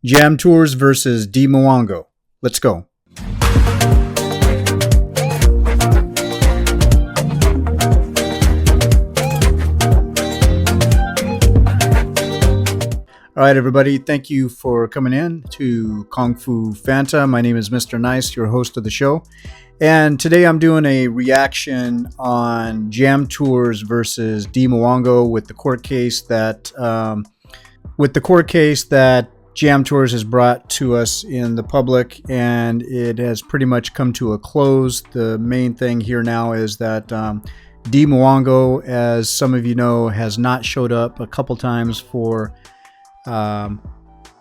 Jam Tours versus Dee Mwango. Let's go. All right, everybody. Thank you for coming in to Kung Fu Fanta. My name is Mr. Nice, your host of the show. And today I'm doing a reaction on Jam Tours versus Dee Mwango with the court case that Jam Tours has brought to us in the public, and it has pretty much come to a close. The main thing here now is that Dee Mwango, as some of you know, has not showed up a couple times for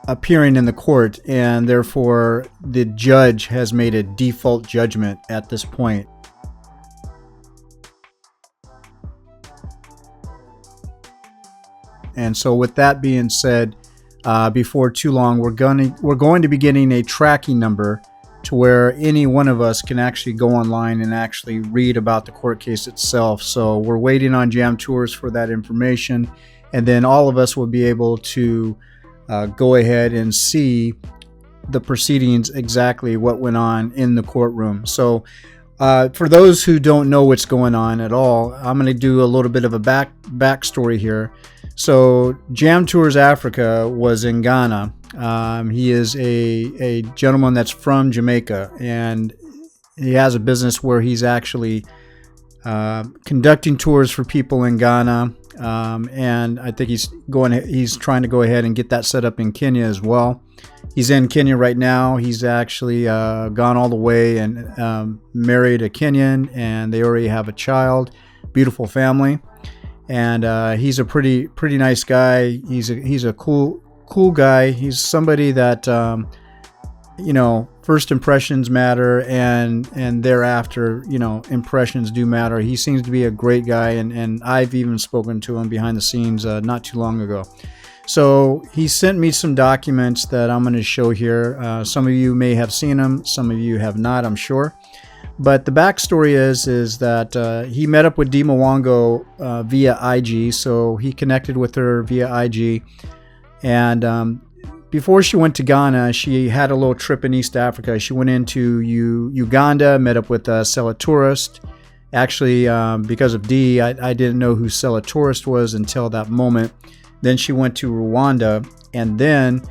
appearing in the court, and therefore the judge has made a default judgment at this point. And so with that being said, before too long, we're going to be getting a tracking number to where any one of us can actually go online and actually read about the court case itself. So we're waiting on Jam Tours for that information, and then all of us will be able to go ahead and see the proceedings, exactly what went on in the courtroom. So for those who don't know what's going on at all, I'm going to do a little bit of a backstory here. So Jam Tours Africa was in Ghana. He is a gentleman that's from Jamaica, and he has a business where he's actually conducting tours for people in Ghana. And I think he's trying to go ahead and get that set up in Kenya as well. He's in Kenya right now. He's actually gone all the way and married a Kenyan, and they already have a child. Beautiful family, and he's a pretty nice guy. He's a cool guy. He's somebody that first impressions matter, and thereafter, impressions do matter. He seems to be a great guy, and I've even spoken to him behind the scenes not too long ago. So he sent me some documents that I'm going to show here. Some of you may have seen them, some of you have not, I'm sure. But the backstory is that he met up with Dee Mwango via IG. So he connected with her via IG, and before she went to Ghana, she had a little trip in East Africa. She went into Uganda, met up with Sella Tourist. Actually, because of Dee, I didn't know who Sella Tourist was until that moment. Then she went to Rwanda, and then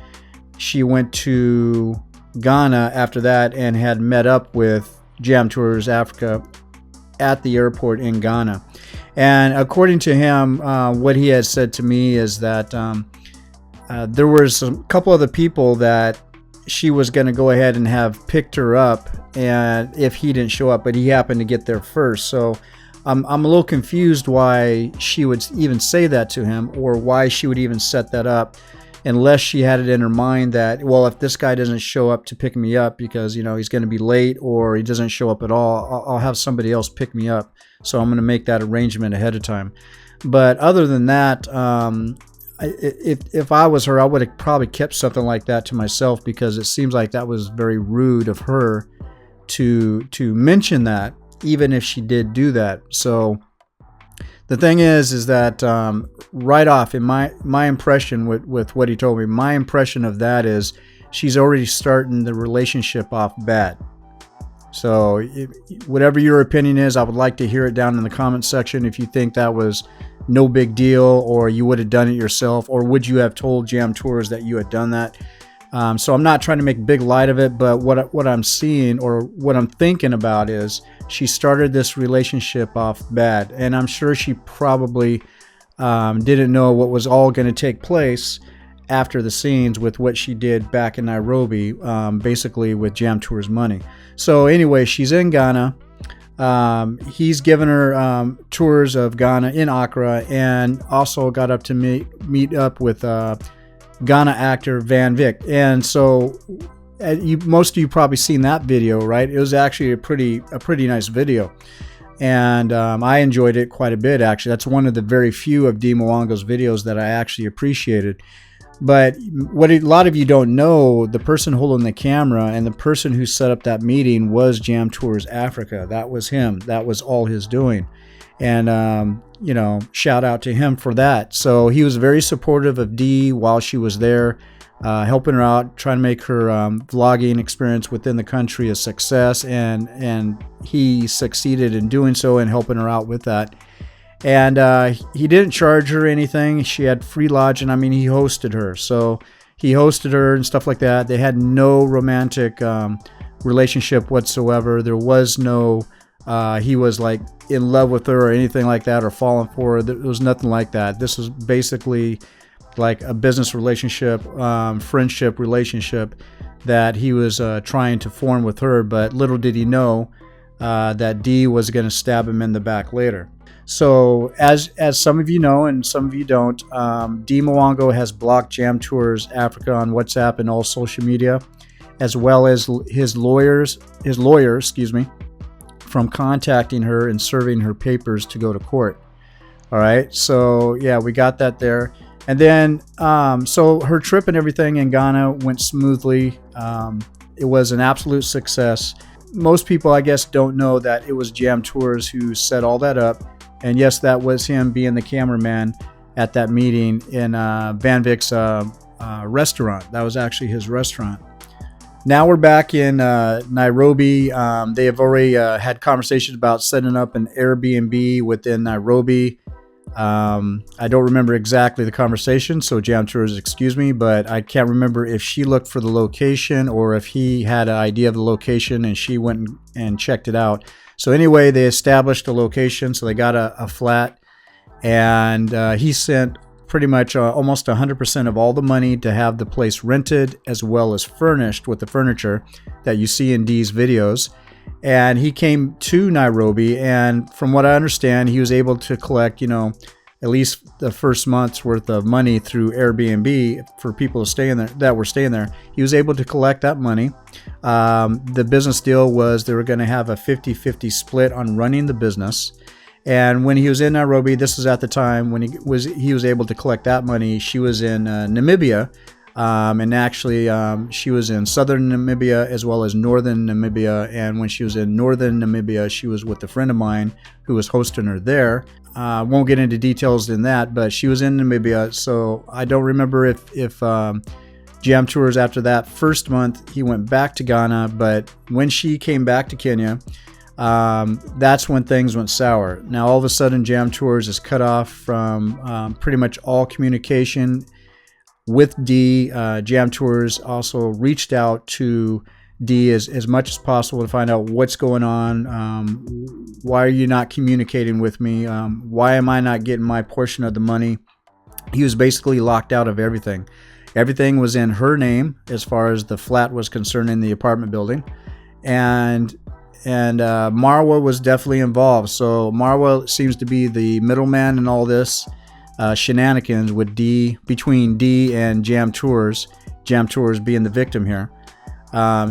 she went to Ghana after that and had met up with Jam Tours Africa at the airport in Ghana. And according to him, what he had said to me is that there was a couple other people that she was going to go ahead and have picked her up, and if he didn't show up, but he happened to get there first. So I'm a little confused why she would even say that to him, or why she would even set that up, unless she had it in her mind that, well, if this guy doesn't show up to pick me up because he's going to be late, or he doesn't show up at all, I'll have somebody else pick me up. So I'm going to make that arrangement ahead of time. But other than that, if I was her, I would have probably kept something like that to myself, because it seems like that was very rude of her to mention that, even if she did do that. So the thing is that right off, in my impression with what he told me, my impression of that is she's already starting the relationship off bad. So whatever your opinion is, I would like to hear it down in the comment section. If you think that was no big deal, or you would have done it yourself, or would you have told Jam Tours that you had done that? So I'm not trying to make big light of it, but what I'm seeing, or what I'm thinking about, is she started this relationship off bad, and I'm sure she probably didn't know what was all going to take place after the scenes with what she did back in Nairobi, basically with Jam Tours money. So anyway, she's in Ghana. He's given her tours of Ghana in Accra, and also got up to meet up with Ghana actor Van Vick. And so most of you probably seen that video, right? It was actually a pretty nice video, and I enjoyed it quite a bit, actually. That's one of the very few of Dee Mwango's videos that I actually appreciated. But what a lot of you don't know, the person holding the camera and the person who set up that meeting was Jam Tours Africa. That was him. That was all his doing. And, you know, shout out to him for that. So he was very supportive of Dee while she was there. helping her out, trying to make her vlogging experience within the country a success, and he succeeded in doing so and helping her out with that. And he didn't charge her anything. She had free lodging. I mean, he hosted her. So he hosted her and stuff like that. They had no romantic relationship whatsoever. There was no, he was like in love with her or anything like that or falling for her. There was nothing like that. This was basically like a business relationship, friendship relationship that he was trying to form with her. But little did he know that Dee was going to stab him in the back later. So as some of you know and some of you don't, Dee Mwango has blocked Jam Tours Africa on WhatsApp and all social media, as well as his lawyer, from contacting her and serving her papers to go to court. All right, so yeah, we got that there. And then, so her trip and everything in Ghana went smoothly. It was an absolute success. Most people, I guess, don't know that it was Jam Tours who set all that up. And yes, that was him being the cameraman at that meeting in Van Vic's restaurant. That was actually his restaurant. Now we're back in Nairobi. They have already had conversations about setting up an Airbnb within Nairobi. I don't remember exactly the conversation, so Jam Tours, excuse me, but I can't remember if she looked for the location or if he had an idea of the location and she went and checked it out. So anyway, they established a location, so they got a flat, and he sent pretty much almost 100% of all the money to have the place rented as well as furnished with the furniture that you see in Dee's videos. And he came to Nairobi, and from what I understand, he was able to collect, at least the first month's worth of money through Airbnb for people that were staying there. He was able to collect that money. The business deal was they were going to have a 50-50 split on running the business. And when he was in Nairobi, this is at the time when he was able to collect that money. She was in Namibia. And actually, she was in southern Namibia as well as northern Namibia. And when she was in northern Namibia, she was with a friend of mine who was hosting her there. Won't get into details in that, but she was in Namibia. So I don't remember if Jam Tours after that first month, he went back to Ghana. But when she came back to Kenya, that's when things went sour. Now, all of a sudden, Jam Tours is cut off from pretty much all communication with Dee. Jam Tours also reached out to Dee as much as possible to find out what's going on. Why are you not communicating with me? Why am I not getting my portion of the money? He was basically locked out of everything. Everything was in her name as far as the flat was concerned in the apartment building. And Marwa was definitely involved. So Marwa seems to be the middleman in all this shenanigans with between Dee and Jam Tours being the victim here.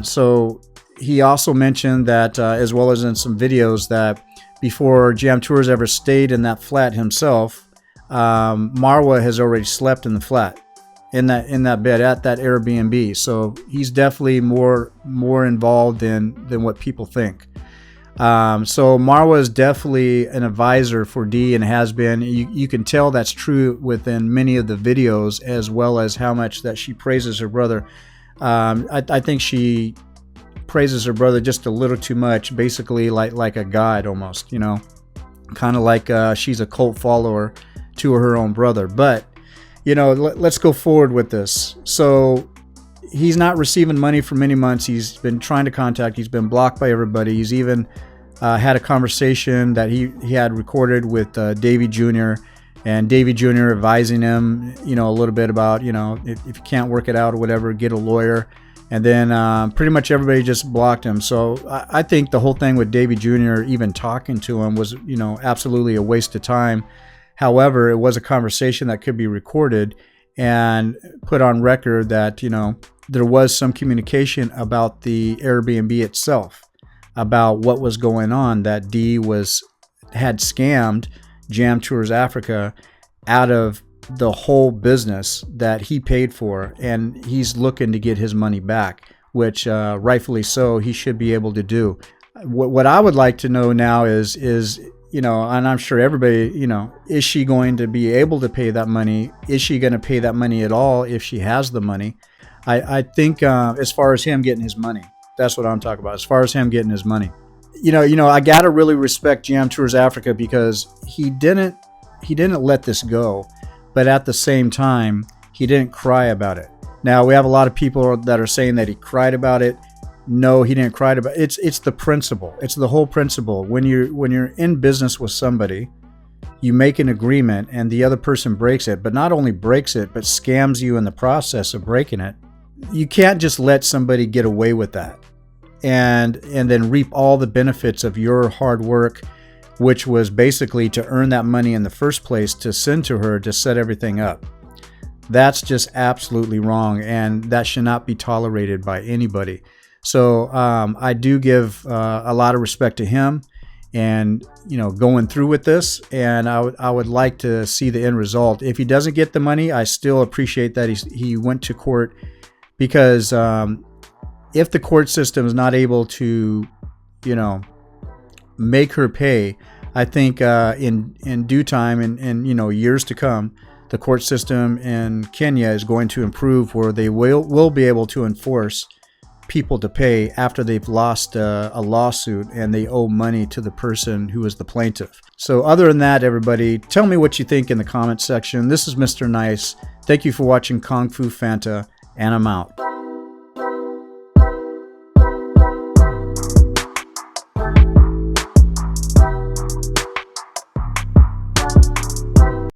So he also mentioned that, as well as in some videos, that before Jam Tours ever stayed in that flat himself, Marwa has already slept in the flat, in that bed at that Airbnb. So he's definitely more involved than what people think. So Marwa is definitely an advisor for Dee and has been. You can tell that's true within many of the videos, as well as how much that she praises her brother. I think she praises her brother just a little too much, basically like a god almost, kind of like she's a cult follower to her own brother. But let's go forward with this. So he's not receiving money for many months. He's been trying to contact. He's been blocked by everybody. He's even had a conversation that he had recorded with Davey Jr. and Davey Jr. advising him, a little bit about, if you can't work it out or whatever, get a lawyer. And then pretty much everybody just blocked him. So I think the whole thing with Davey Jr. even talking to him was, absolutely a waste of time. However, it was a conversation that could be recorded and put on record that, there was some communication about the Airbnb itself, about what was going on, that Dee had scammed Jam Tours Africa out of the whole business that he paid for, and he's looking to get his money back, which rightfully so, he should be able to do. What I would like to know now is and I'm sure everybody, is she going to be able to pay that money? Is she going to pay that money at all if she has the money? I think as far as him getting his money, that's what I'm talking about. As far as him getting his money, I gotta really respect Jam Tours Africa because he didn't let this go, but at the same time he didn't cry about it. Now we have a lot of people that are saying that he cried about it. No, he didn't cry about it. It's the principle. It's the whole principle. When you're in business with somebody, you make an agreement and the other person breaks it, but not only breaks it, but scams you in the process of breaking it. You can't just let somebody get away with that and then reap all the benefits of your hard work, which was basically to earn that money in the first place to send to her to set everything up. That's just absolutely wrong, and that should not be tolerated by anybody. So I do give a lot of respect to him and going through with this, and I would like to see the end result. If he doesn't get the money, I still appreciate that he went to court, because if the court system is not able to make her pay, I think in due time and years to come, the court system in Kenya is going to improve, where they will be able to enforce people to pay after they've lost a lawsuit and they owe money to the person who is the plaintiff. So other than that, everybody, tell me what you think in the comment section. This is Mr. Nice. Thank you for watching Kung Fu Fanta, and I'm out.